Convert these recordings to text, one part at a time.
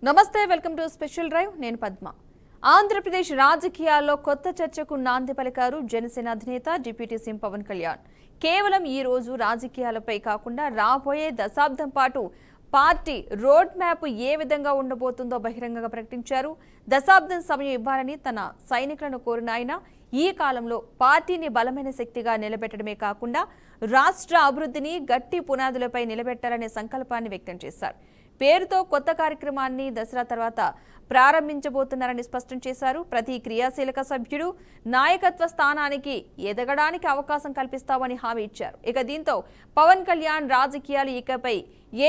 నమస్తే, welcome to special drive. నేను పద్మ. ఆంధ్రప్రదేశ్ రాజకీయాల్లో కొత్త చర్చకు నాంది పలికారు జనసేన అధినేత డిప్యూటీ సీఎం పవన్ కళ్యాణ్. కేవలం ఈ రోజు రాజకీయాలపై కాకుండా రాబోయే దశాబ్దం పాటు పార్టీ రోడ్ మ్యాప్ ఏ విధంగా ఉండబోతుందో బహిరంగంగా ప్రకటించారు. దశాబ్దం సమయం ఇవ్వాలని తన సైనికులను కోరిన ఆయన ఈ కాలంలో పార్టీని బలమైన శక్తిగా నిలబెట్టడమే కాకుండా రాష్ట్ర అభివృద్ధిని గట్టి పునాదులపై నిలబెట్టాలనే సంకల్పాన్ని వ్యక్తం చేశారు. పేరుతో కొత్త కార్యక్రమాన్ని దసరా తర్వాత ప్రారంభించబోతున్నారని స్పష్టం చేశారు. ప్రతి క్రియాశీలక సభ్యుడు నాయకత్వ స్థానానికి ఎదగడానికి అవకాశం కల్పిస్తామని హామీ ఇచ్చారు. ఇక దీంతో పవన్ కళ్యాణ్ రాజకీయాలు ఇకపై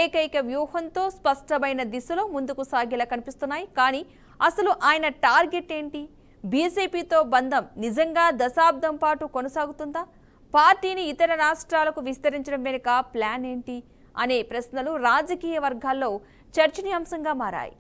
ఏకైక వ్యూహంతో స్పష్టమైన దిశలో ముందుకు సాగేలా కనిపిస్తున్నాయి. కానీ అసలు ఆయన టార్గెట్ ఏంటి? బీజేపీతో బంధం నిజంగా దశాబ్దం పాటు కొనసాగుతుందా? పార్టీని ఇతర రాష్ట్రాలకు విస్తరించడం వెనుక ప్లాన్ ఏంటి అనే ప్రశ్నలు రాజకీయ వర్గాల్లో చర్చనీయాంశంగా మారాయి.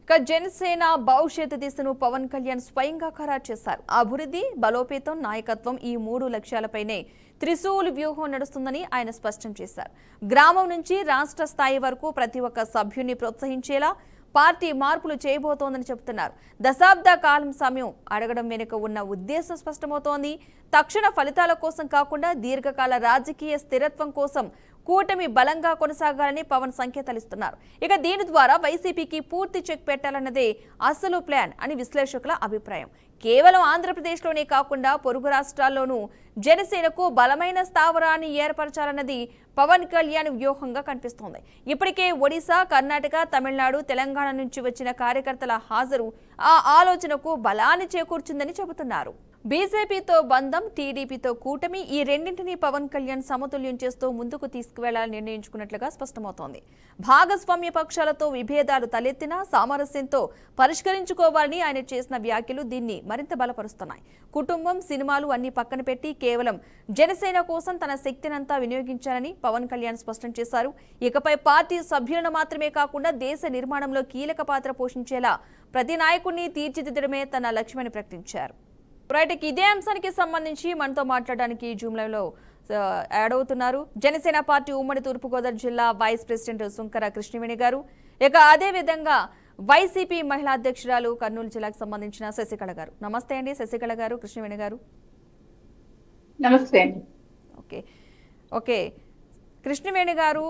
ఇక జనసేన భవిష్యత్తు దిశను పవన్ కళ్యాణ్ స్వయంగా ఖరారు చేశారు. అభివృద్ధి, బలోపేతం, నాయకత్వం ఈ 3 లక్ష్యాలపైనే త్రిశూల్ వ్యూహం నడుస్తుందని ఆయన స్పష్టం చేశారు. గ్రామం నుంచి రాష్ట్ర స్థాయి వరకు ప్రతి ఒక్క సభ్యుని ప్రోత్సహించేలా పార్టీ మార్పులు చేయబోతోందని చెబుతున్నారు. దశాబ్ద కాలం సమయం అడగడం వెనుక ఉన్న ఉద్దేశం స్పష్టమవుతోంది. తక్షణ ఫలితాల కోసం కాకుండా దీర్ఘకాల రాజకీయ స్థిరత్వం కోసం కూటమి బలంగా కొనసాగాలని పవన్ సంకేతాలిస్తున్నారు. ఇక దీని ద్వారా వైసీపీకి పూర్తి చెక్ పెట్టాలన్నదే అసలు ప్లాన్ అని విశ్లేషకుల అభిప్రాయం. కేవలం ఆంధ్రప్రదేశ్లోనే కాకుండా పొరుగు రాష్ట్రాల్లోనూ జనసేనకు బలమైన స్థావరాన్ని ఏర్పరచాలన్నది పవన్ కళ్యాణ్ వ్యూహంగా కనిపిస్తోంది. ఇప్పటికే ఒడిశా, కర్ణాటక, తమిళనాడు, తెలంగాణ నుంచి వచ్చిన కార్యకర్తల హాజరు ఆ ఆలోచనకు బలాన్ని చేకూర్చిందని చెబుతున్నారు. బీజేపీతో బంధం, టీడీపీతో కూటమి ఈ రెండింటినీ పవన్ కళ్యాణ్ సమతుల్యం చేస్తూ ముందుకు తీసుకువెళ్లాలని నిర్ణయించుకున్నట్లుగా స్పష్టమవుతోంది. భాగస్వామ్య పక్షాలతో విభేదాలు తలెత్తినా సామరస్యంతో పరిష్కరించుకోవాలని ఆయన చేసిన వ్యాఖ్యలు దీన్ని మరింత బలపరుస్తున్నాయి. కుటుంబం, సినిమాలు అన్ని పక్కన పెట్టి కేవలం జనసేన కోసం తన శక్తినంతా వినియోగించాలని పవన్ కళ్యాణ్ స్పష్టం చేశారు. ఇకపై పార్టీ సభ్యులను మాత్రమే కాకుండా దేశ నిర్మాణంలో కీలక పాత్ర పోషించేలా ప్రతి నాయకుడిని తీర్చిదిద్దడమే తన లక్ష్యమని ప్రకటించారు. రైట్, ఇదే అంశానికి సంబంధించి మనతో మాట్లాడడానికి జూమ్ లైవ్ లో యాడ్ అవుతున్నారు జనసేన పార్టీ ఉమ్మడి తూర్పుగోదావరి జిల్లా వైస్ ప్రెసిడెంట్ సుంకర కృష్ణవేణి గారు. ఇక అదే విధంగా వైసీపీ మహిళా అధ్యక్షురాలు కర్నూలు జిల్లాకు సంబంధించిన శశికళ గారు. నమస్తే అండి శశికళ గారు, కృష్ణవేణి గారు. నమస్తే అండి. ఓకే కృష్ణవేణి గారు,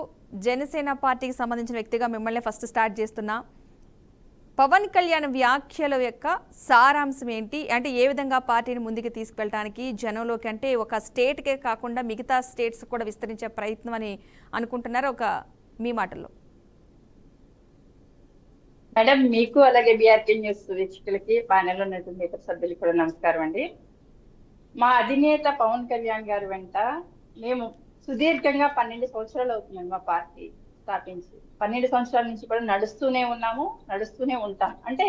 జనసేన పార్టీకి సంబంధించిన వ్యక్తిగా మిమ్మల్ని ఫస్ట్ స్టార్ట్ చేస్తున్నా. పవన్ కళ్యాణ్ వ్యాఖ్యల యొక్క సారాంశం ఏంటి? అంటే ఏ విధంగా పార్టీని ముందుకు తీసుకెళ్ళడానికి జనంలోకి, అంటే ఒక స్టేట్కే కాకుండా మిగతా స్టేట్స్ కూడా విస్తరించే ప్రయత్నం అని అనుకుంటున్నారు ఒక మీ మాటల్లో? మేడం, మీకు అలాగే బీఆర్కే న్యూస్ వీక్షకులకి, ప్యానెల్ ఉన్నటువంటి ఇతర సభ్యులకు కూడా నమస్కారం అండి. మా అధినేత పవన్ కళ్యాణ్ గారు వెంట మేము సుదీర్ఘంగా 12 సంవత్సరాలు అవుతున్నాం మా పార్టీ స్థాపించి. 12 సంవత్సరాల నుంచి కూడా నడుస్తూనే ఉన్నాము, నడుస్తూనే ఉంటాం. అంటే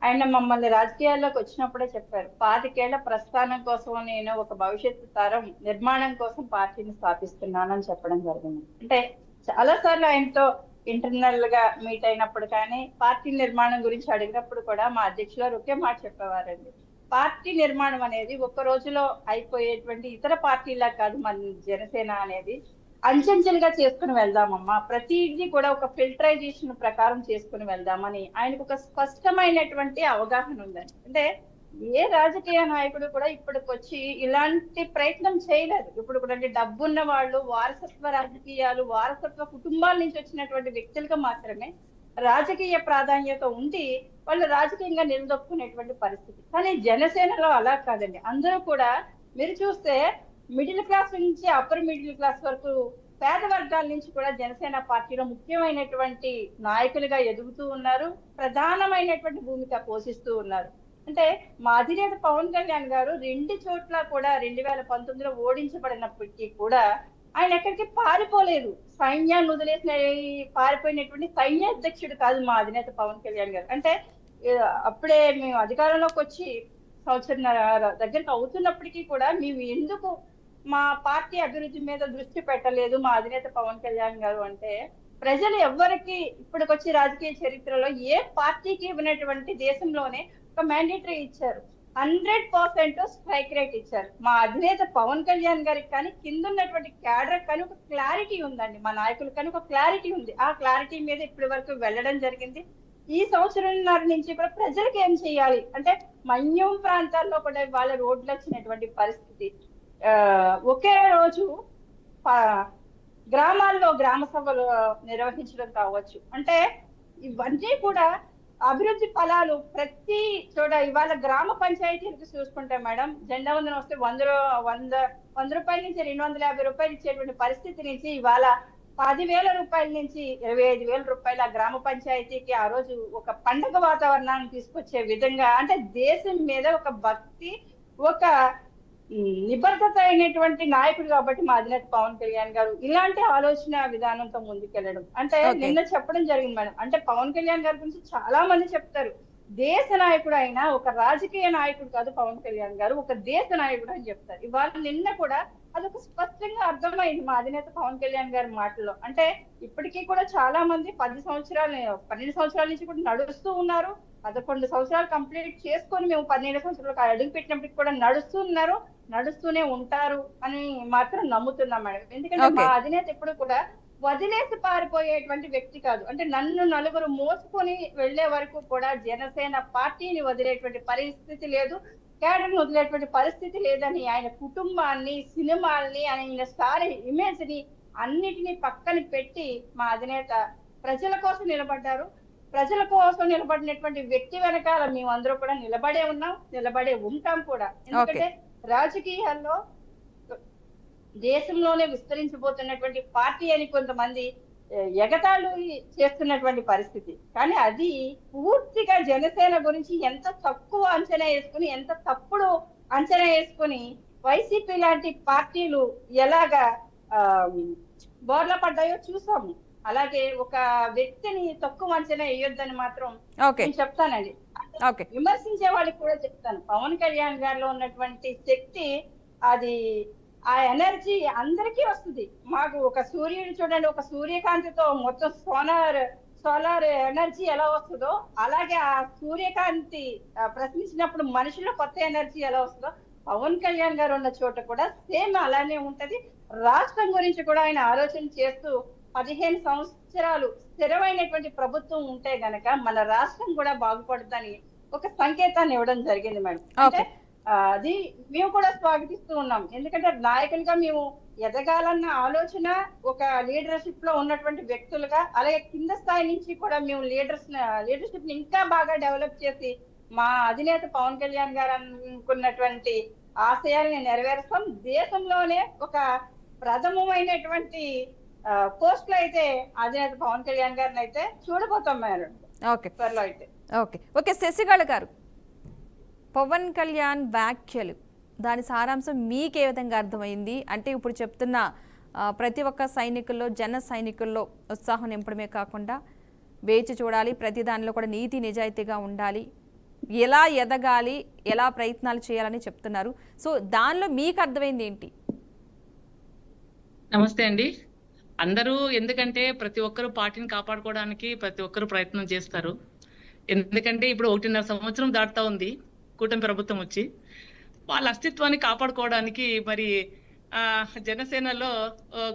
ఆయన మమ్మల్ని రాజకీయాల్లోకి వచ్చినప్పుడే చెప్పారు, 25 ఏళ్ల ప్రస్థానం కోసం నేను ఒక భవిష్యత్తు తరం నిర్మాణం కోసం పార్టీని స్థాపిస్తున్నానని చెప్పడం జరిగింది. అంటే చాలా సార్లు ఆయనతో ఇంటర్నల్ గా మీట్ అయినప్పుడు కానీ పార్టీ నిర్మాణం గురించి అడిగినప్పుడు కూడా మా అధ్యక్షులు గారు ఒకే మాట చెప్పేవారండి, పార్టీ నిర్మాణం అనేది ఒక్క రోజులో అయిపోయేటువంటి ఇతర పార్టీలా కాదు, మన జనసేన అనేది అంచెంచెలుగా చేసుకుని వెళ్దామమ్మా, ప్రతిదీ కూడా ఒక ఫిల్టరైజేషన్ ప్రకారం చేసుకుని వెళ్దామని ఆయనకు ఒక స్పష్టమైనటువంటి అవగాహన ఉందండి. అంటే ఏ రాజకీయ నాయకుడు కూడా ఇప్పటికొచ్చి ఇలాంటి ప్రయత్నం చేయలేదు. ఇప్పుడు కూడా అంటే డబ్బున్న వాళ్ళు, వారసత్వ రాజకీయాలు, వారసత్వ కుటుంబాల నుంచి వచ్చినటువంటి వ్యక్తులుగా మాత్రమే రాజకీయ ప్రాధాన్యత ఉండి వాళ్ళు రాజకీయంగా నిలదొక్కునేటువంటి పరిస్థితి. కానీ జనసేనలో అలా కాదండి. అందరూ కూడా మీరు చూస్తే మిడిల్ క్లాస్ నుంచి అప్పర్ మిడిల్ క్లాస్ వరకు పేద వర్గాల నుంచి కూడా జనసేన పార్టీలో ముఖ్యమైనటువంటి నాయకులుగా ఎదుగుతూ ఉన్నారు, ప్రధానమైనటువంటి భూమిక పోషిస్తూ ఉన్నారు. అంటే మా అధినేత పవన్ కళ్యాణ్ గారు 2 చోట్ల కూడా 2019లో ఓడించబడినప్పటికీ కూడా ఆయన ఎక్కడికి పారిపోలేదు. సైన్యాన్ని వదిలేసిన పారిపోయినటువంటి సైన్యాధ్యక్షుడు కాదు మా అధినేత పవన్ కళ్యాణ్ గారు. అంటే అప్పుడే మేము అధికారంలోకి వచ్చి సంవత్సరం దగ్గరకు అవుతున్నప్పటికీ కూడా మేము ఎందుకు మా పార్టీ అభివృద్ధి మీద దృష్టి పెట్టలేదు మా అధినేత పవన్ కళ్యాణ్ గారు అంటే, ప్రజలు ఎవ్వరికి ఇప్పటికొచ్చి రాజకీయ చరిత్రలో ఏ పార్టీకి ఇవ్వనటువంటి దేశంలోనే ఒక మ్యాండేటరీ ఇచ్చారు, 100% స్ట్రైక్ రేట్ ఇచ్చారు. మా అధినేత పవన్ కళ్యాణ్ గారికి కానీ కింద ఉన్నటువంటి క్యాడర్ కానీ ఒక క్లారిటీ ఉందండి, మా నాయకులు కానీ ఒక క్లారిటీ ఉంది. ఆ క్లారిటీ మీద ఇప్పటి వరకు వెళ్ళడం జరిగింది. ఈ సంవత్సరంన్నర నుంచి కూడా ప్రజలకు ఏం చేయాలి అంటే మన్యం ప్రాంతాల్లో కూడా వాళ్ళ రోడ్లు వచ్చినటువంటి పరిస్థితి. ఒకే రోజు గ్రామాల్లో గ్రామ సభలు నిర్వహించడం కావచ్చు. అంటే ఇవన్నీ కూడా అభివృద్ధి ఫలాలు ప్రతి చోట. ఇవాళ గ్రామ పంచాయతీలకు చూసుకుంటే మేడం, జెండా వందనం వస్తే 100 రూపాయల నుంచి 250 రూపాయలు ఇచ్చేటువంటి పరిస్థితి నుంచి ఇవాళ 10,000 రూపాయల నుంచి 25,000 రూపాయల గ్రామ పంచాయతీకి ఆ రోజు ఒక పండగ వాతావరణాన్ని తీసుకొచ్చే విధంగా, అంటే దేశం మీద ఒక భక్తి, ఒక నిబద్ధత అయినటువంటి నాయకుడు కాబట్టి మా అధినేత పవన్ కళ్యాణ్ గారు ఇలాంటి ఆలోచన విధానంతో ముందుకెళ్ళడం. అంటే నిన్న చెప్పడం జరిగింది మేడం, అంటే పవన్ కళ్యాణ్ గారి గురించి చాలా మంది చెప్తారు, దేశ నాయకుడు అయినా ఒక రాజకీయ నాయకుడు కాదు పవన్ కళ్యాణ్ గారు, ఒక దేశ నాయకుడు అని చెప్తారు. ఇవాళ నిన్న కూడా అదొక స్పష్టంగా అర్థమైంది మా అధినేత పవన్ కళ్యాణ్ గారి మాటల్లో. అంటే ఇప్పటికీ కూడా చాలా మంది 12 సంవత్సరాల నుంచి కూడా నడుస్తూ ఉన్నారు. 11 సంవత్సరాలు కంప్లీట్ చేసుకొని మేము 12 సంవత్సరాలకు అడుగు పెట్టినప్పటికి కూడా నడుస్తూనే ఉంటారు అని మాత్రం నమ్ముతున్నాం మేడం. ఎందుకంటే మా అధినేత ఎప్పుడు కూడా వదిలేసి పారిపోయేటువంటి వ్యక్తి కాదు. అంటే నన్ను నలుగురు మోసుకొని వెళ్లే వరకు కూడా జనసేన పార్టీని వదిలేటువంటి పరిస్థితి లేదు, క్యాడర్ని వదిలేటువంటి పరిస్థితి లేదని ఆయన కుటుంబాన్ని, సినిమాల్ని, ఆయన స్టార్ ఇమేజ్ ని అన్నిటినీ పక్కన పెట్టి మా అధినేత ప్రజల కోసం నిలబడ్డారు. ప్రజల కోసం నిలబడినటువంటి వ్యక్తి వెనకాల మేమందరూ కూడా నిలబడే ఉంటాం కూడా. ఎందుకంటే రాజకీయాల్లో దేశంలోనే విస్తరించబోతున్నటువంటి పార్టీ అని కొంతమంది ఎగతాళి చేస్తున్నటువంటి పరిస్థితి. కానీ అది పూర్తిగా జనసేన గురించి ఎంత తక్కువ అంచనా వేసుకుని, ఎంత తప్పుడు అంచనా వేసుకుని వైసీపీ లాంటి పార్టీలు ఎలాగా బోర్ల పడ్డాయో చూసాము. అలాగే ఒక వ్యక్తిని తక్కువ అంచనా వేయొద్దని మాత్రం నేను చెప్తానండి. విమర్శించే వాళ్ళకి కూడా చెప్తాను, పవన్ కళ్యాణ్ గారిలో ఉన్నటువంటి శక్తి, అది ఆ ఎనర్జీ అందరికీ వస్తుంది. మాకు ఒక సూర్యుడు చూడండి, ఒక సూర్యకాంతితో మొత్తం సోలార్ ఎనర్జీ ఎలా వస్తుందో, అలాగే ఆ సూర్యకాంతి ప్రశ్నించినప్పుడు మనుషుల్లో కొత్త ఎనర్జీ ఎలా వస్తుందో, పవన్ కళ్యాణ్ గారు ఉన్న చోట కూడా సేమ్ అలానే ఉంటది. రాష్ట్రం గురించి కూడా ఆయన ఆలోచన చేస్తూ 15 సంవత్సరాలు స్థిరమైనటువంటి ప్రభుత్వం ఉంటే గనక మన రాష్ట్రం కూడా బాగుపడుతుందని ఒక సంకేతాన్ని ఇవ్వడం జరిగింది మేడం. అంటే అది మేము కూడా స్వాగతిస్తూ ఉన్నాం. ఎందుకంటే నాయకులుగా మేము ఎదగాలన్న ఆలోచన, ఒక లీడర్షిప్ లో ఉన్నటువంటి వ్యక్తులుగా, అలాగే కింద స్థాయి నుంచి కూడా మేము లీడర్షిప్ ని ఇంకా బాగా డెవలప్ చేసి మా అధినేత పవన్ కళ్యాణ్ గారు అనుకున్నటువంటి ఆశయాలను నెరవేరుస్తాం. దేశంలోనే ఒక ప్రథమమైనటువంటి పోస్ట్ లో అయితే అధినేత పవన్ కళ్యాణ్ గారిని అయితే చూడబోతాం మేడం. త్వరలో అయితే ఓకే శశికళ గారు, పవన్ కళ్యాణ్ వ్యాఖ్యలు, దాని సారాంశం మీకే విధంగా అర్థమైంది? అంటే ఇప్పుడు చెప్తున్న ప్రతి ఒక్క సైనికుల్లో, జన సైనికుల్లో ఉత్సాహం నింపడమే కాకుండా వేచి చూడాలి, ప్రతి దానిలో కూడా నీతి నిజాయితీగా ఉండాలి, ఎలా ఎదగాలి, ఎలా ప్రయత్నాలు చేయాలని చెప్తున్నారు. సో దానిలో మీకు అర్థమైంది ఏంటి? నమస్తే అండి అందరూ. ఎందుకంటే ప్రతి ఒక్కరు పార్టీని కాపాడుకోవడానికి ప్రతి ఒక్కరు ప్రయత్నం చేస్తారు. ఎందుకంటే ఇప్పుడు 1.5 సంవత్సరం దాటుతా ఉంది కూటమి ప్రభుత్వం వచ్చి. వాళ్ళ అస్తిత్వాన్ని కాపాడుకోవడానికి మరి జనసేనలో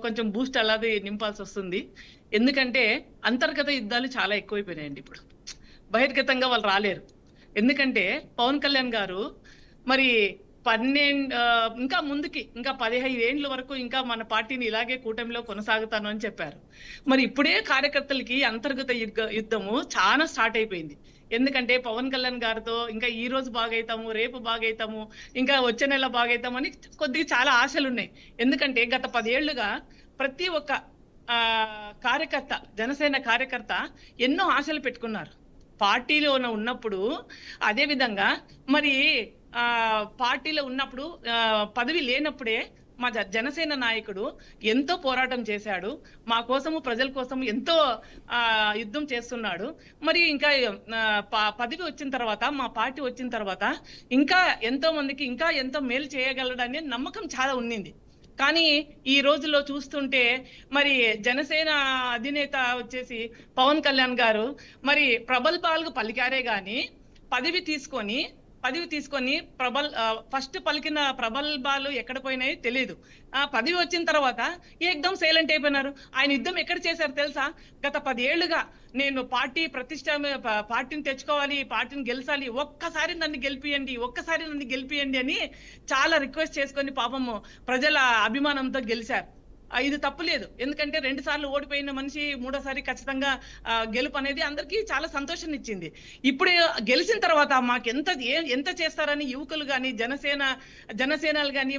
కొంచెం బూస్ట్ అలాది నింపాల్సి వస్తుంది. ఎందుకంటే అంతర్గత యుద్ధాలు చాలా ఎక్కువైపోయినాయండి. ఇప్పుడు బహిర్గతంగా వాళ్ళు రాలేరు. ఎందుకంటే పవన్ కళ్యాణ్ గారు మరి 12 ఇంకా ముందుకి ఇంకా 15 ఏళ్ళ వరకు ఇంకా మన పార్టీని ఇలాగే కూటమిలో కొనసాగుతాను అని చెప్పారు. మరి ఇప్పుడే కార్యకర్తలకి అంతర్గత యుద్ధము చాలా స్టార్ట్ అయిపోయింది. ఎందుకంటే పవన్ కళ్యాణ్ గారితో ఇంకా ఈ రోజు బాగైతాము, రేపు బాగైతాము, ఇంకా వచ్చే నెల బాగైతాము అని కొద్దిగా చాలా ఆశలు ఉన్నాయి. ఎందుకంటే గత 10 ఏళ్లుగా ప్రతి ఒక్క కార్యకర్త, జనసేన కార్యకర్త ఎన్నో ఆశలు పెట్టుకున్నారు పార్టీలో ఉన్నప్పుడు. అదే విధంగా మరి పార్టీలో ఉన్నప్పుడు పదవి లేనప్పుడే మా జనసేన నాయకుడు ఎంతో పోరాటం చేశాడు, మా కోసము ప్రజల కోసం ఎంతో యుద్ధం చేస్తున్నాడు. మరి ఇంకా పదవి వచ్చిన తర్వాత, మా పార్టీ వచ్చిన తర్వాత ఇంకా ఎంతో మందికి ఇంకా ఎంతో మేలు చేయగలడనే నమ్మకం చాలా ఉన్నింది. కానీ ఈ రోజుల్లో చూస్తుంటే మరి జనసేన అధినేత వచ్చేసి పవన్ కళ్యాణ్ గారు మరి ప్రబల్భాలకు పలికారే గాని పదవి తీసుకొని పదవి తీసుకొని ఫస్ట్ పలికిన ప్రబల్బాలు ఎక్కడ పోయినాయో తెలియదు. పదవి వచ్చిన తర్వాత ఏకదం సైలెంట్ అయిపోయినారు. ఆయన యుద్ధం ఎక్కడ చేశారు తెలుసా? గత 10 ఏళ్లుగా నేను పార్టీని తెచ్చుకోవాలి, పార్టీని గెలిచాలి, ఒక్కసారి నన్ను గెలిపియండి అని చాలా రిక్వెస్ట్ చేసుకొని పాపము ప్రజల అభిమానంతో గెలిచారు. ఇది తప్పు లేదు, ఎందుకంటే 2 సార్లు ఓడిపోయిన మనిషి 3వ సారి ఖచ్చితంగా గెలుపు అనేది అందరికీ చాలా సంతోషాన్ని ఇచ్చింది. ఇప్పుడు గెలిచిన తర్వాత మాకు ఎంత చేస్తారని యువకులు కానీ జనసేనలు కానీ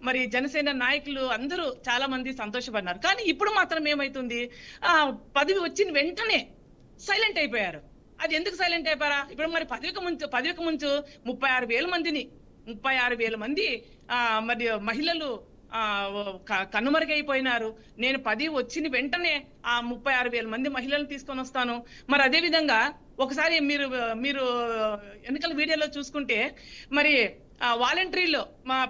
మరి జనసేన నాయకులు అందరూ చాలా మంది సంతోషపడినారు. కానీ ఇప్పుడు మాత్రం ఏమైతుంది, పదవి వచ్చిన వెంటనే సైలెంట్ అయిపోయారు. అది ఎందుకు సైలెంట్ అయిపోయారా? ఇప్పుడు మరి పదవికి ముందు 36,000 మంది మరి మహిళలు కనుమరుగైపోయినారు. నేను 10 వచ్చిన వెంటనే ఆ 36,000 మంది మహిళలను తీసుకొని వస్తాను. మరి అదే విధంగా ఒకసారి మీరు ఎన్నికల వీడియోలో చూసుకుంటే మరి వాలంటీర్లు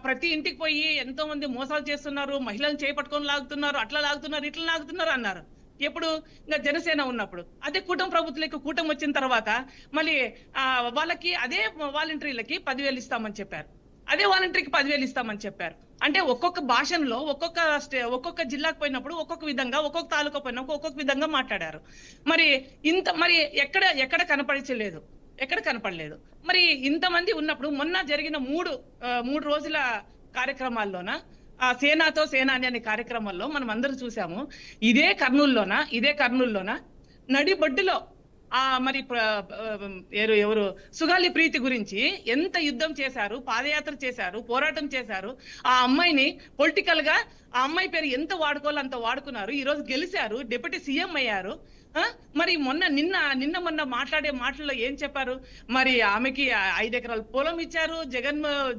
ప్రతి ఇంటికి పోయి ఎంతో మంది మోసాలు చేస్తున్నారు, మహిళలను చేపట్టుకొని లాగుతున్నారు, అట్లా లాగుతున్నారు, ఇట్లా లాగుతున్నారు అన్నారు. ఎప్పుడు? ఇంకా జనసేన ఉన్నప్పుడు. అదే కూటమి వచ్చిన తర్వాత మళ్ళీ వాళ్ళకి అదే వాలంటీర్లకి 10,000 ఇస్తామని చెప్పారు. అదే వాలంటీర్కి 10,000 ఇస్తామని చెప్పారు. అంటే ఒక్కొక్క భాషలో ఒక్కొక్క జిల్లాకు పోయినప్పుడు ఒక్కొక్క విధంగా, ఒక్కొక్క తాలూకా పోయినప్పుడు ఒక్కొక్క విధంగా మాట్లాడారు. మరి ఎక్కడ కనపడలేదు. మరి ఇంతమంది ఉన్నప్పుడు మొన్న జరిగిన మూడు రోజుల కార్యక్రమాల్లోన సేనాని అనే కార్యక్రమాల్లో మనం అందరూ చూసాము. ఇదే కర్నూలులోన నడిబొడ్డులో మరి ఎవరు సుగాలి ప్రీతి గురించి ఎంత యుద్ధం చేశారు, పాదయాత్ర చేశారు, పోరాటం చేశారు. ఆ అమ్మాయిని పొలిటికల్ గా ఆ అమ్మాయి పేరు ఎంత వాడుకోవాలో అంత వాడుకున్నారు. ఈ రోజు గెలిచారు, డిప్యూటీ సీఎం అయ్యారు. మరి మొన్న మాట్లాడే మాటల్లో ఏం చెప్పారు? మరి ఆమెకి 5 ఎకరాల పొలం ఇచ్చారు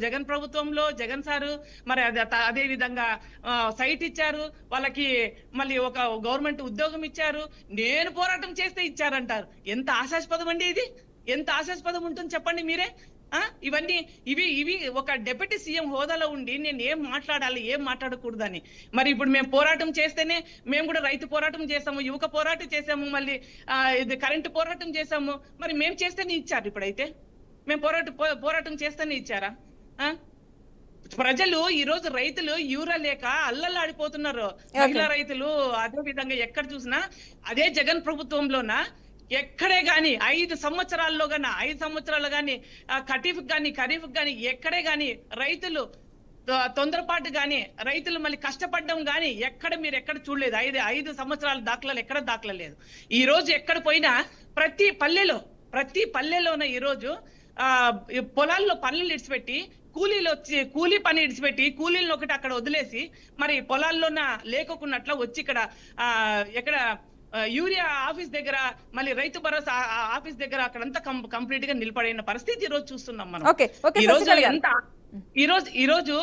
జగన్ ప్రభుత్వంలో, జగన్ సారు. మరి అదే విధంగా సైట్ ఇచ్చారు వాళ్ళకి, మళ్ళీ ఒక గవర్నమెంట్ ఉద్యోగం ఇచ్చారు. నేను పోరాటం చేస్తే ఇచ్చారంటారు. ఎంత ఆశాస్పదం అండి ఇది! ఎంత ఆశాస్పదం ఉంటుంది చెప్పండి మీరే. ఇవి ఒక డిప్యూటీ సీఎం హోదాలో ఉండి నేను ఏం మాట్లాడాలి, ఏం మాట్లాడకూడదని. మరి ఇప్పుడు మేము పోరాటం చేస్తేనే, మేము కూడా రైతు పోరాటం చేసాము, యువక పోరాటం చేసాము, మళ్ళీ ఇది కరెంటు పోరాటం చేసాము. మరి మేము చేస్తేనే ఇచ్చారు. ఇప్పుడైతే మేము పోరాటం చేస్తేనే ఇచ్చారా? ప్రజలు ఈ రోజు రైతులు యూరియా లేక అల్లల్లాడిపోతున్నారు. మహిళా రైతులు అదే విధంగా ఎక్కడ చూసినా అదే జగన్ ప్రభుత్వంలోన ఎక్కడే గాని 5 సంవత్సరాల్లో గాని ఖరీఫ్ గాని ఎక్కడే గాని రైతులు తొందరపాటు గాని, రైతులు మళ్ళీ కష్టపడడం గాని మీరు ఎక్కడ చూడలేదు. 5 సంవత్సరాల దాఖలాలు ఎక్కడ దాఖలేదు. ఈ రోజు ఎక్కడ పోయినా ప్రతి పల్లెలోన ఈ రోజు పొలాల్లో పనులు ఇడిచిపెట్టి కూలీ పని ఇడిచిపెట్టి కూలీలను ఒకటి అక్కడ వదిలేసి మరి పొలాల్లోన లేకున్నట్ల వచ్చి ఎక్కడ యూరియా ఆఫీస్ దగ్గర, మళ్ళీ రైతు భరోసా ఆఫీస్ దగ్గర అక్కడంతా కంప్లీట్ గా నిలబడిన పరిస్థితి ఈ రోజు చూస్తున్నాం మనం. ఈ రోజు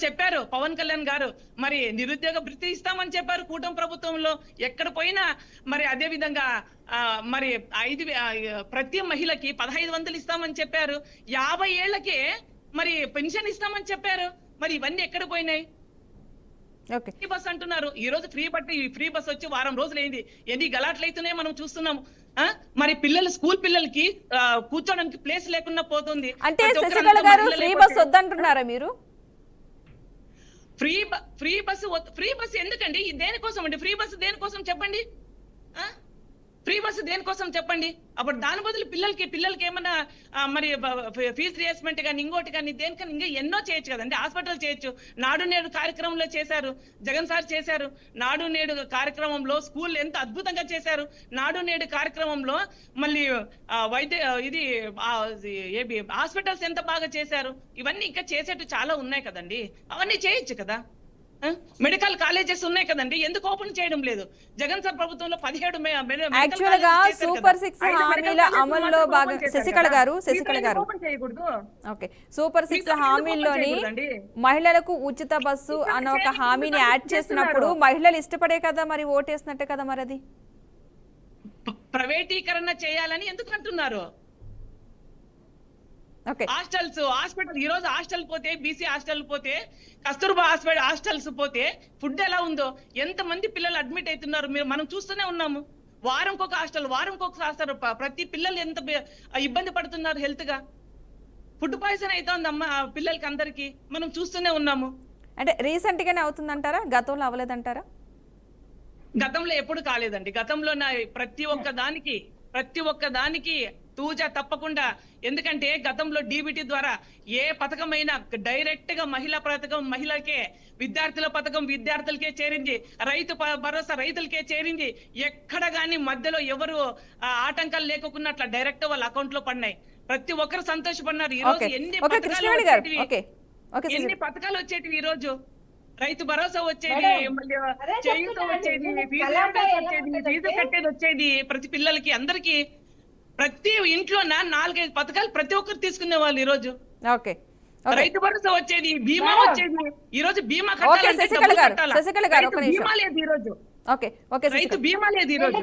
చెప్పారు పవన్ కళ్యాణ్ గారు, మరి నిరుద్యోగ భృతి ఇస్తామని చెప్పారు కూటమి ప్రభుత్వంలో. ఎక్కడ పోయినా మరి అదే విధంగా మరి ప్రతి మహిళకి 1,500 ఇస్తామని చెప్పారు. 50 ఏళ్లకే మరి పెన్షన్ ఇస్తామని చెప్పారు. మరి ఇవన్నీ ఎక్కడ పోయినాయి? ఫ్రీ బస్ అంటున్నారు. ఈ రోజు ఫ్రీ బస్ వచ్చి వారం రోజులైంది. ఎన్ని గలాట్లయితేనే మనం చూస్తున్నాము. మరి స్కూల్ పిల్లలకి కూర్చోడానికి ప్లేస్ లేకుండా పోతుంది. అంటే శశికళ గారు ఫ్రీ బస్ వద్దంటున్నారా మీరు? ఫ్రీ బస్ ఎందుకండి? దేనికోసం అండి ఫ్రీ బస్? దేనికోసం చెప్పండి? ఫ్రీ బస్ దేనికోసం చెప్పండి? అప్పుడు దాని బదులు పిల్లలకి ఏమన్నా మరి ఫీజు రియంబర్స్మెంట్ కానీ ఇంకోటి కానీ దేనికన్నా ఇంకా ఎన్నో చేయొచ్చు కదండి. హాస్పిటల్ చేయొచ్చు. నాడు నేడు కార్యక్రమంలో చేశారు, జగన్ సార్ చేశారు. నాడు నేడు కార్యక్రమంలో స్కూల్ ఎంత అద్భుతంగా చేశారు. నాడు నేడు కార్యక్రమంలో మళ్ళీ హాస్పిటల్స్ ఎంత బాగా చేశారు. ఇవన్నీ ఇంకా చేసేట్టు చాలా ఉన్నాయి కదండి. అవన్నీ చేయొచ్చు కదా. మెడికల్ కాలేజెస్ ఉన్నాయి కదండి, ఎందుకు ఓపెన్ చేయడం లేదు? జగన్ సార్ ప్రభుత్వంలో 17 యాక్చువల్ గా సూపర్ 6 హామీల అమల్లో భాగంగా శశికళ గారు ఓకే, సూపర్ 6 హామీల్లోని మహిళలకు ఉచిత బస్సు అన్న ఒక హామీని యాడ్ చేసినప్పుడు మహిళలు ఇష్టపడే కదా మరి ఓటేసినట్టే కదా. మరి అది ప్రైవేటీకరణ చేయాలని ఎందుకు అంటున్నారు? హాస్పిటల్ ఈ రోజు హాస్టల్ పోతే, బీసీ హాస్టల్ పోతే, కస్తూర్బా హాస్టల్స్ పోతే ఫుడ్ ఎలా ఉందో, ఎంత మంది పిల్లలు అడ్మిట్ అవుతున్నారు మనం చూస్తూనే ఉన్నాము. వారంకొక హాస్టల్, ప్రతి పిల్లలు ఎంత ఇబ్బంది పడుతున్నారు హెల్త్ గా. ఫుడ్ పాయిజన్ అవుతుంది అమ్మ పిల్లలకి అందరికి మనం చూస్తూనే ఉన్నాము. అంటే రీసెంట్ గానే అవుతుందంటారా, గతంలో అవ్వలేదంటారా? గతంలో ఎప్పుడు కాలేదండి. గతంలో ప్రతి ఒక్క దానికి తూజా తప్పకుండా. ఎందుకంటే గతంలో డీబీటీ ద్వారా ఏ పథకమైనా డైరెక్ట్ గా మహిళా పథకం మహిళలకే, విద్యార్థుల పథకం విద్యార్థులకే చేరింది, రైతు భరోసా రైతులకే చేరింది. ఎక్కడ గాని మధ్యలో ఎవరు ఆటంకాలు లేకుండా అట్లా డైరెక్ట్ వాళ్ళ అకౌంట్ లో పడినాయి. ప్రతి ఒక్కరు సంతోషపడినారు. ఈ రోజు ఎన్ని పథకాలు వచ్చేటివి ఈ రోజు. రైతు భరోసా వచ్చేది, మళ్ళీ చేయూత వచ్చేది, ఫీజు కట్టేది వచ్చేది ప్రతి పిల్లలకి అందరికి. ప్రతి ఇంట్లో 4-5 పథకాలు ప్రతి ఒక్కరు తీసుకునే వాళ్ళు ఈ రోజు. రైతు భరోసా వచ్చేది, బీమా వచ్చేది. ఈ రోజు బీమా కట్టాలంటే బీమా లేదు ఈ రోజు. రైతు బీమా లేదు ఈ రోజు.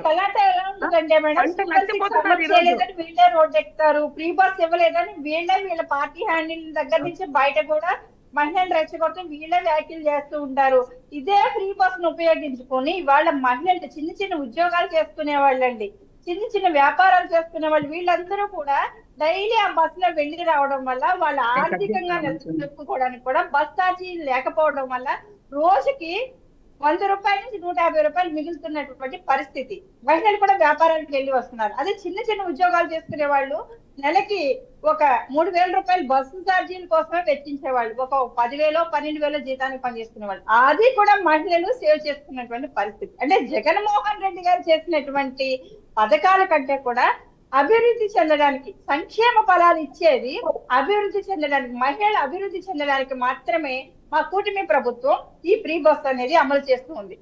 వీళ్ళే రోడ్ ఎక్కుతారు, ఫ్రీ బస్ ఇవ్వలేదని వీళ్ళ పార్టీ హ్యాండిల్ దగ్గర నుంచి బయట కూడా మహిళలు రెచ్చగొట్టి వీళ్ళే వ్యాఖ్యలు చేస్తూ ఉంటారు. ఇదే ఫ్రీ బస్ ను ఉపయోగించుకొని వాళ్ళ మహిళలు చిన్న చిన్న ఉద్యోగాలు చేసుకునే వాళ్ళండి, చిన్న వ్యాపారాలు చేసుకునే వాళ్ళు, వీళ్ళందరూ కూడా డైలీ ఆ బస్ లో వెళ్ళి రావడం వల్ల వాళ్ళ ఆర్థికంగా నిలుపుకోవడానికి కూడా బస్ ఛార్జీ లేకపోవడం వల్ల రోజుకి 100 రూపాయల నుంచి 150 రూపాయలు మిగులుతున్నటువంటి పరిస్థితి. మహిళలు కూడా వ్యాపారానికి వెళ్ళి వస్తున్నారు. అదే చిన్న ఉద్యోగాలు చేసుకునే వాళ్ళు నెలకి ఒక 3000 రూపాయలు బస్సు ఛార్జీల కోసమే వెచ్చించేవాళ్ళు, ఒక 10,000 12,000 జీతానికి పనిచేసుకునే వాళ్ళు. అది కూడా మహిళలు సేవ్ చేసుకున్నటువంటి పరిస్థితి. అంటే జగన్మోహన్ రెడ్డి గారు చేసినటువంటి పథకాల కంటే కూడా అభివృద్ధి చెందడానికి, సంక్షేమ ఫలాలు ఇచ్చేది అభివృద్ధి చెందడానికి, మహిళలు అభివృద్ధి చెందడానికి మాత్రమే మా కూటమి ప్రభుత్వం ఈ ఫ్రీ బస్ అనేది అమలు చేస్తుంది.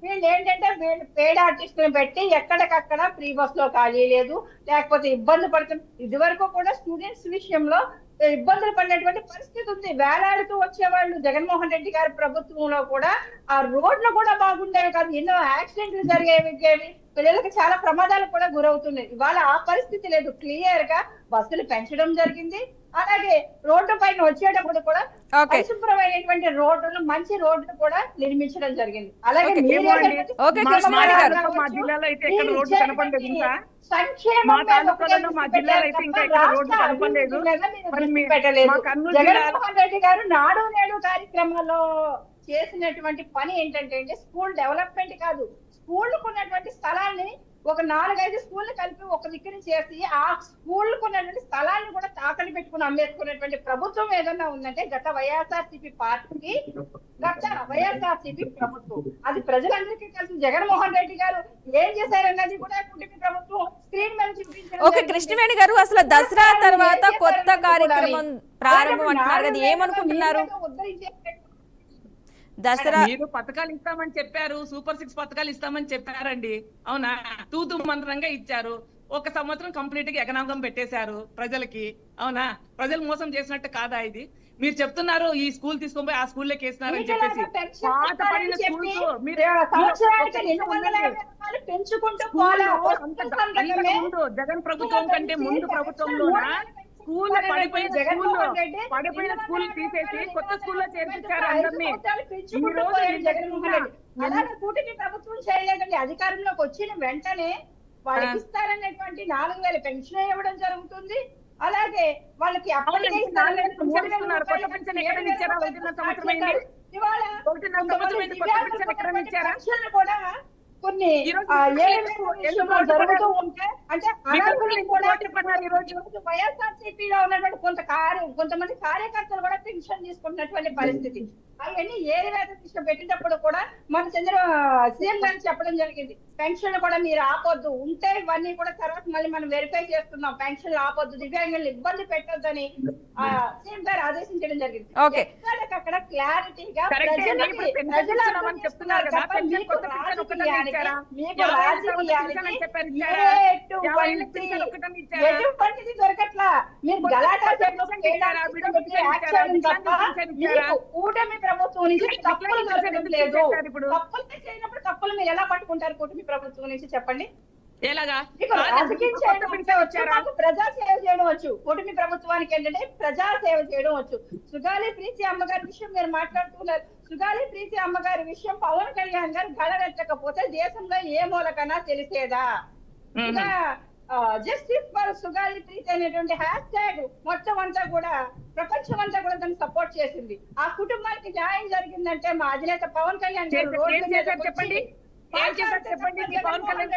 వీళ్ళు ఏంటంటే పేడ్ ఆర్టిస్టులను పెట్టి ఎక్కడికక్కడ ఫ్రీ బస్ లో ఖాళీ లేదు, లేకపోతే ఇబ్బంది పడుతుంది. ఇది వరకు కూడా స్టూడెంట్స్ విషయంలో ఇబ్బందులు పడినటువంటి పరిస్థితి ఉంది. వేలాడుతూ వచ్చేవాళ్ళు. జగన్మోహన్ రెడ్డి గారి ప్రభుత్వంలో కూడా ఆ రోడ్లు కూడా బాగుండేవి కాదు, ఎన్నో యాక్సిడెంట్లు జరిగేవి, పిల్లలకి చాలా ప్రమాదాలు కూడా గురవుతున్నాయి. ఇవాళ ఆ పరిస్థితి లేదు. క్లియర్ గా బస్సులు పెంచడం జరిగింది. అలాగే రోడ్డు పైన వచ్చేటప్పుడు కూడా పరిశుభ్రమైనటువంటి రోడ్లు, మంచి రోడ్లు కూడా నిర్మించడం జరిగింది. అలాగే జగన్మోహన్ రెడ్డి గారు నాడు నేడు కార్యక్రమాల్లో చేసినటువంటి పని ఏంటంటే స్కూల్ డెవలప్మెంట్ కాదు, స్కూళ్ళకు ఉన్నటువంటి స్థలాన్ని ఒక 4-5 స్కూళ్ళు కలిపి ఒక దిక్కుని చేసి ఆ స్కూళ్ళకు ఉన్నటువంటి స్థలాన్ని కూడా తాకలి పెట్టుకుని అమ్మేసుకున్నటువంటి ప్రభుత్వం ఏదన్నా ఉందంటే గత వైఎస్ఆర్సీపీ పార్టీ, గత వైఎస్ఆర్సీపీ ప్రభుత్వం. అది ప్రజలందరికీ తెలుసు. జగన్మోహన్ రెడ్డి గారు ఏం చేశారన్నది కూడా కూటమి ప్రభుత్వం స్క్రీన్ మీద చూపించారు. కృష్ణవేణి గారు, అసలు దసరా తర్వాత కొత్త కార్యక్రమం ప్రారంభం అంటున్నారు కదా, ఏమనుకుంటున్నారు? దసరా మీరు పథకాలు ఇస్తామని చెప్పారు, సూపర్ 6 పథకాలు ఇస్తామని చెప్పారండి. అవునా? తూతు మంత్రంగా ఇచ్చారు. 1 సంవత్సరం కంప్లీట్ గా ఎకనామకం పెట్టేశారు ప్రజలకి. అవునా? ప్రజలు మోసం చేసినట్టు కాదా ఇది? మీరు చెప్తున్నారు ఈ స్కూల్ తీసుకొని పోయి ఆ స్కూల్లోకి వేసినారని చెప్పేసి. పాత పడిన స్కూల్స్ ముందు జగన్ ప్రభుత్వం కంటే ముందు ప్రభుత్వంలోనా స్కూల్ పడిపోయిన స్కూల్ తీసేసి కొత్త స్కూల్లో చేర్పించారు అందరినీ. ఈ రోజు అలాగే కూటమి ప్రభుత్వం చేయలేదండి. అధికారంలోకి వచ్చిన వెంటనే వాళ్ళకి ఇస్తారనేటువంటి 4,000 పెన్షన్ ఇవ్వడం జరుగుతుంది. అలాగే వాళ్ళకి అప్పటికే కూడా కొన్ని జరుగుతూ ఉంటాయి. అంటే వైఎస్ఆర్సీపీలో ఉన్నటువంటి కొంతమంది కార్యకర్తలు కూడా పెన్షన్ తీసుకున్నటువంటి పరిస్థితి. అవన్నీ ఏరివేత పెట్టేటప్పుడు కూడా మన సీఎం గారిని చెప్పడం జరిగింది, పెన్షన్ కూడా మీరు ఆపొద్దు, ఉంటే ఇవన్నీ కూడా తర్వాత మళ్ళీ మనం వెరిఫై చేస్తున్నాం, పెన్షన్లు ఆపొద్దు, దివ్యాంగులు ఇబ్బంది పెట్టొద్దని సీఎం గారు ఆదేశించడం జరిగింది. అక్కడ క్లారిటీగా ఎటువంటిది దొరకట్లా. మీరు గలాటా కూటమి ప్రభుత్వం నుంచి తప్పులు దొరకడం లేదు. తప్పులు చేయనప్పుడు తప్పులు మీరు ఎలా పట్టుకుంటారు కూటమి ప్రభుత్వం నుంచి చెప్పండి? ఎలాగా? రాజకీయం చేయడం, ప్రజా సేవ చేయడం వచ్చు. కూటమి ప్రభుత్వానికి ఏంటంటే ప్రజా సేవ చేయడం వచ్చు. సుగాలి ప్రీతి అమ్మగారి విషయం మీరు మాట్లాడుతున్నారు. సుగాలి ప్రీతి అమ్మగారి విషయం పవన్ కళ్యాణ్ గారు గడరెత్తకపోతే దేశంలో ఏ మూలకన్నా తెలిసేదా? జస్టిస్ ఫర్ సుగాలి ప్రీతి అనేటువంటి హ్యాష్ ట్యాగ్ మొత్తం అంతా కూడా ప్రపంచం అంతా కూడా దాన్ని సపోర్ట్ చేసింది. ఆ కుటుంబానికి న్యాయం జరిగిందంటే మా అధినేత పవన్ కళ్యాణ్ గారు రోడ్డు మీద చెప్పండి ఏం చేశారు చెప్పండి మీ పవన్ కళ్యాణ్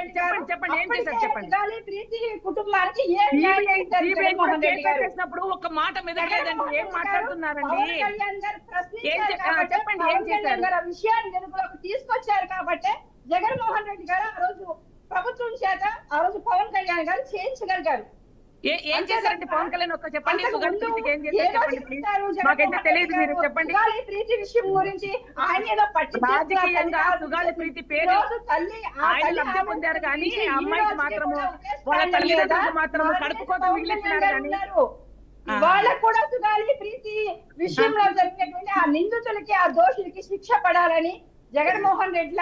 చెప్పండి ఏం చేశారు చెప్పండి. సుగాలి ప్రీతి కుటుంబానికి ఏం న్యాయం చేశారు జగన్మోహన్ రెడ్డి గారు? చేసినప్పుడు ఒక మాట మెదగలేదండి. ఏం మాట్లాడుతున్నారండి? పవన్ కళ్యాణ్ గారు ప్రశ్నించారు చెప్పండి ఏం పవన్ కళ్యాణ్ చేశారు? గారు ఆ విషయాన్ని వెలుగులోకి తీసుకొచ్చారు కాబట్టి జగన్మోహన్ రెడ్డి గారు ఆ రోజు ప్రభుత్వం చేత ఆ రోజు పవన్ కళ్యాణ్ గారు చేయించగలిగారు. ఏం చేశారండి పవన్ కళ్యాణ్ ఒక్క చెప్పండి. సుగాలి ప్రీతికి ఏం చేశారు చెప్పండి ప్లీజ్. మాకైతే తెలియదు, మీరు చెప్పండి. సుగాలి ప్రీతి విషయం గురించి ఆయన ఏదో రాజకీయంగా సుగాలి ప్రీతి పేరు ఆయన లబ్ధి పొందారు కానీ ఆ అమ్మాయికి మాత్రము వాళ్ళ తల్లిదండ్రులకు మాత్రము కడుపు కోసం మిగిలిస్తున్నారు కానీ వాళ్ళకు కూడా సుగాలి ప్రీతి విషయంలో జరిగినటువంటి ఆ నిందితులకి ఆ దోషులకి శిక్ష పడాలని జగన్మోహన్ రెడ్డి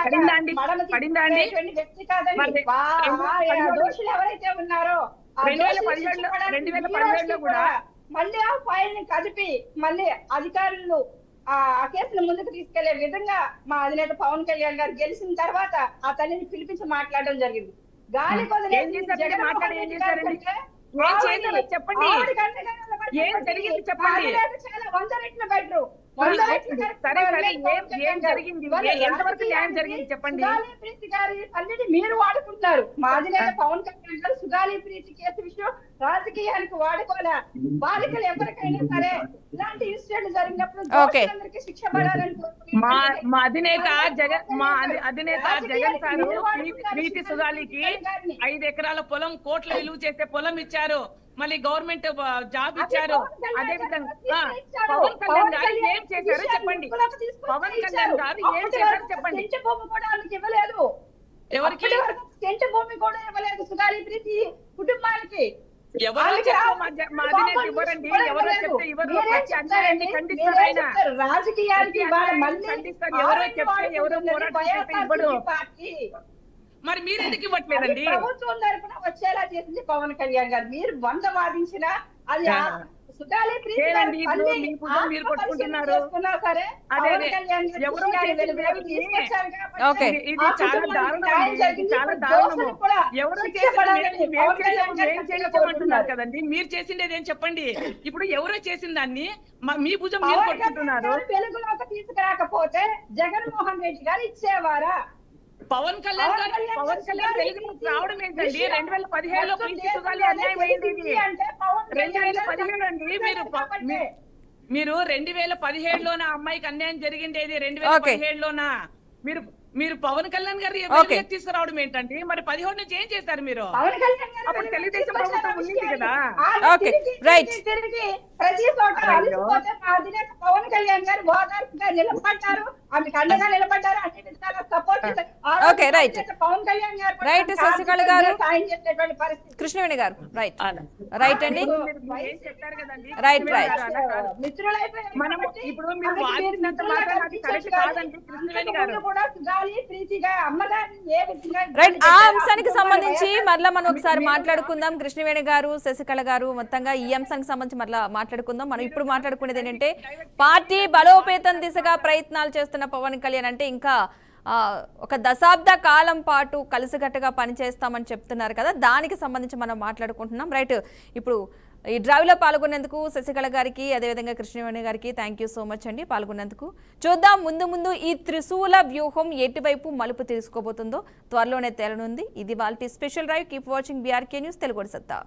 పడిందా అండి? వ్యక్తి కాదండి. దోషులు ఎవరైతే ఉన్నారో 2017లో కూడా మళ్ళీ ఆ ఫైల్ ని కదిపి మళ్ళీ అధికారులు ఆ కేసును ముందుకు తీసుకెళ్లే విధంగా మా అధినేత పవన్ కళ్యాణ్ గారు గెలిచిన తర్వాత ఆ తల్లిని పిలిపించి మాట్లాడడం జరిగింది. గాలి చెప్పండి ఏం జరిగింది చెప్పండి. చాలా 100 రెట్ల బెటర్ సరే ఏం జరిగింది, ఎంతవరకు న్యాయం జరిగింది చెప్పండి. సుగాలి ప్రీతి గారి తల్లిని మీరు వాడుకుంటున్నారు. మా అధినేత పవన్ కళ్యాణ్ గారు సుగాలి ప్రీతి కేసు విషయం రాజకీయానికి వాడుకోలే. బాలికలు ఎవరికైనా సరే ఇలాంటి ఇన్సిడెంట్ జరిగినప్పుడు దోషులందరికీ శిక్ష పడాలని మా అధినేత జగన్ సారు ప్రీతి సుగాలికి 5 ఎకరాల పొలం కోట్ల విలువ చేసే పొలం ఇచ్చారు. మళ్ళీ గవర్నమెంట్ జాబ్ ఇచ్చారు. అదే విధంగా పవన్ కళ్యాణ్ గారు ఏం చేశారో చెప్పండి. పవన్ కళ్యాణ్ గారు ఏం చేశారో చెప్పండి. భూమి కూడా వాళ్ళకి ఇవ్వలేదు. ఎవరికి సెంటు భూమి కూడా ఇవ్వలేదు సుగాలి ప్రీతి కుటుంబానికి. ఎవరో చెప్తే మా అధినేత ఇవ్వరండి, ఎవరో చెప్తే ఇవ్వరు. అన్యాయాన్ని ఖండిస్తారు ఆయన. రాజకీయానికి ఖండిస్తారు. ఎవరో చెప్తే ఎవరో పోరాటం చేస్తే ఇవ్వడు. మరి మీరు ఎందుకు ఇవ్వట్లేదండి? ప్రభుత్వం తరఫున వచ్చేలా చేసింది పవన్ కళ్యాణ్ గారు. మీరు 100 వాదించినా అది సుగాలి ప్రీతి మీరు కొట్టుకుంటున్నారు. ఇది చాలా దారుణం, చాలా దారుణము. ఎవరో చేసేమంటున్నారు కదండి. మీరు చేసిండేది ఏం చెప్పండి. ఇప్పుడు ఎవరో చేసిన దాన్ని మీ భుజం మీరు కొట్టుకుంటున్నారు. వెలుగులోకి తీసుకురాకపోతే జగన్మోహన్ రెడ్డి గారు ఇచ్చేవారా? పవన్ కళ్యాణ్ తెలుగులోకి రావడం ఏంటండి? 2017లో ప్రీతి సుగాలి అన్యాయం అయింది. 2017 అండి. మీరు 2017లోన అమ్మాయికి అన్యాయం జరిగిండేది 2017లోనా? మీరు పవన్ కళ్యాణ్ గారు తీసుకురావడం ఏంటండి? మరి 17 నుంచి ఏం చేశారు మీరు? అప్పుడు తెలుగుదేశం ప్రభుత్వం ఉంది కదా. ప్రతి చోట అలిసిపోతే మా అధినేత పవన్ కళ్యాణ్ గారు ఓదార్పుగా నిలబడ్డారు, ఆమెకు అండగా నిలబడ్డారు, అన్ని విధాలా సపోర్ట్ చేశారు. పవన్ కళ్యాణ్ గారు శశికళ గారు, సాయం చేసేటువంటి పరిస్థితి. కృష్ణవేణి గారు రైట్ అండి. చెప్పారు కదండి. రైట్ మిత్రులైపోయారు. ఇప్పుడు మీరు వాదించినంత మాత్రం అది కరెక్ట్ కాదండి కృష్ణవేణి గారు. రైట్, ఆ అంశానికి సంబంధించి మరలా మనం ఒకసారి మాట్లాడుకుందాం. కృష్ణవేణి గారు, శశికళ గారు, మొత్తంగా ఈ అంశానికి సంబంధించి మరలా మాట్లాడుకుందాం. మనం ఇప్పుడు మాట్లాడుకునేది ఏంటంటే పార్టీ బలోపేతం దిశగా ప్రయత్నాలు చేస్తున్న పవన్ కళ్యాణ్ అంటే ఇంకా ఒక దశాబ్ద కాలం పాటు కలిసికట్టుగా పనిచేస్తామని చెప్తున్నారు కదా, దానికి సంబంధించి మనం మాట్లాడుకుంటున్నాం. రైట్, ఇప్పుడు ఈ డ్రైవ్లో పాల్గొనేందుకు శశికళ గారికి అదేవిధంగా కృష్ణవేణి గారికి థ్యాంక్ యూ సో మచ్ అండి పాల్గొన్నందుకు. చూద్దాం ముందు ఈ త్రిశూల వ్యూహం ఎటువైపు మలుపు తీసుకోబోతుందో త్వరలోనే తేలనుంది. ఇది వాళ్ళ special drive. Keep watching BRK news Telugu సత్తా.